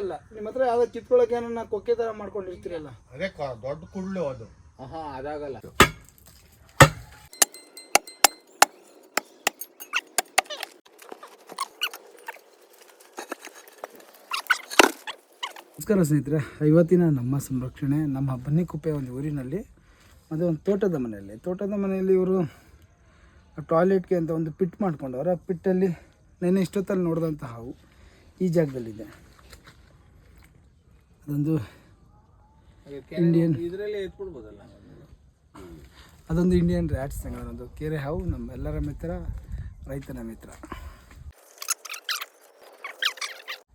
ಇಲ್ಲ ನಿಮ್ಮ ಹತ್ರ ಯಾವ್ದು ಕಿತ್ಕೊಳ್ಳೋಕೆ ಏನನ್ನ ಕೊಕ್ಕೆ ಥರ ಮಾಡ್ಕೊಂಡಿರ್ತೀರಲ್ಲ, ಅದೇ ದೊಡ್ಡ ಕುಳ್ಳು ಅದು. ಅದಾಗಲ್ಲ. ನಮಸ್ಕಾರ ಸ್ನೇಹಿತರೆ, ಇವತ್ತಿನ ನಮ್ಮ ಸಂರಕ್ಷಣೆ ನಮ್ಮ ಬನ್ನಿಕುಪ್ಪೆ ಒಂದು ಊರಿನಲ್ಲಿ, ಅದು ಒಂದು ತೋಟದ ಮನೆಯಲ್ಲಿ ಇವರು ಟಾಯ್ಲೆಟ್ಗೆ ಅಂತ ಒಂದು ಪಿಟ್ ಮಾಡ್ಕೊಂಡವ್ರು. ಆ ಪಿಟ್ಟಲ್ಲಿ ನೆನ್ನೆ ಇಷ್ಟೊತ್ತಲ್ಲಿ ನೋಡಿದಂಥ ಹಾವು ಈ ಜಾಗದಲ್ಲಿದೆ. ಅದೊಂದು ಇಂಡಿಯನ್, ಇದರಲ್ಲಿ ಎತ್ಬಿಡ್ಬೋದಲ್ಲ, ಅದೊಂದು ಇಂಡಿಯನ್ ರ್ಯಾಟ್ಸ್ ಒಂದು ಕೆರೆ ಹಾವು, ನಮ್ಮೆಲ್ಲರ ಮಿತ್ರ, ರೈತನ ಮಿತ್ರ.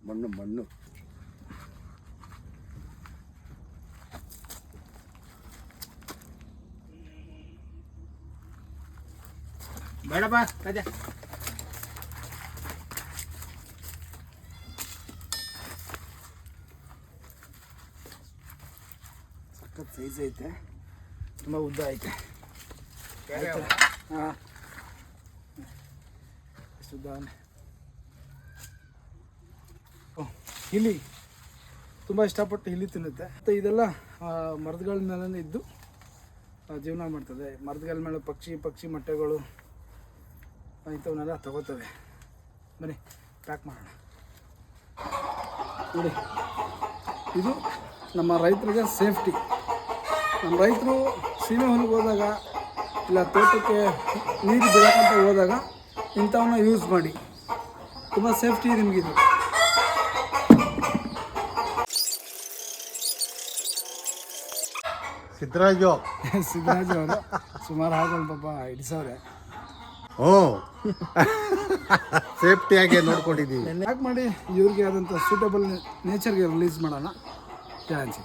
ಮಣ್ಣು ಬೇಡಪ್ಪ ರಾಜ. ಸಖತ್ ಸೈಜ್ ಐತೆ, ತುಂಬ ಉದ್ದ ಐತೆ. ಹಾಂ, ಎಷ್ಟು ಉದ್ದ. ಇಲಿ ತುಂಬ ಇಷ್ಟಪಟ್ಟು ಇಲಿ ತಿನ್ನುತ್ತೆ. ಮತ್ತು ಇದೆಲ್ಲ ಮರಗಳ ಮೇಲೆ ಇದ್ದು ಜೀವನ ಮಾಡ್ತದೆ. ಮರಗಳ ಮೇಲೆ ಪಕ್ಷಿ ಮೊಟ್ಟೆಗಳು ಇಂಥವನ್ನೆಲ್ಲ ತಗೋತವೆ. ಬನ್ನಿ ಪ್ಯಾಕ್ ಮಾಡೋಣ. ನೋಡಿ, ಇದು ನಮ್ಮ ರೈತರಿಗೆ ಸೇಫ್ಟಿ. ನಮ್ಮ ರೈತರು ಸೀಮೆ ಹೊಲಕ್ಕೆ ಹೋದಾಗ ಇಲ್ಲ ತೋಟಕ್ಕೆ ನೀರು ಬಿಡೋಕ್ಕಂತ ಹೋದಾಗ ಇಂಥವನ್ನ ಯೂಸ್ ಮಾಡಿ, ತುಂಬ ಸೇಫ್ಟಿ ನಿಮಗಿದು. ಸಿದ್ದರಾಜು ಅವರು ಸುಮಾರು ಹಾಕೊಂಡು ಪಾಪ ಹಿಡಿಸವ್ರೆ. ಸೇಫ್ಟಿಯಾಗಿ ನೋಡ್ಕೊಂಡಿದ್ದೀವಿ. ಯಾಕೆ ಮಾಡಿ ಇವ್ರಿಗೆ ಆದಂಥ ಸೂಟಬಲ್ ನೇಚರ್ಗೆ ರಿಲೀಸ್ ಮಾಡೋಣ. ಜಾನ್ಸಿ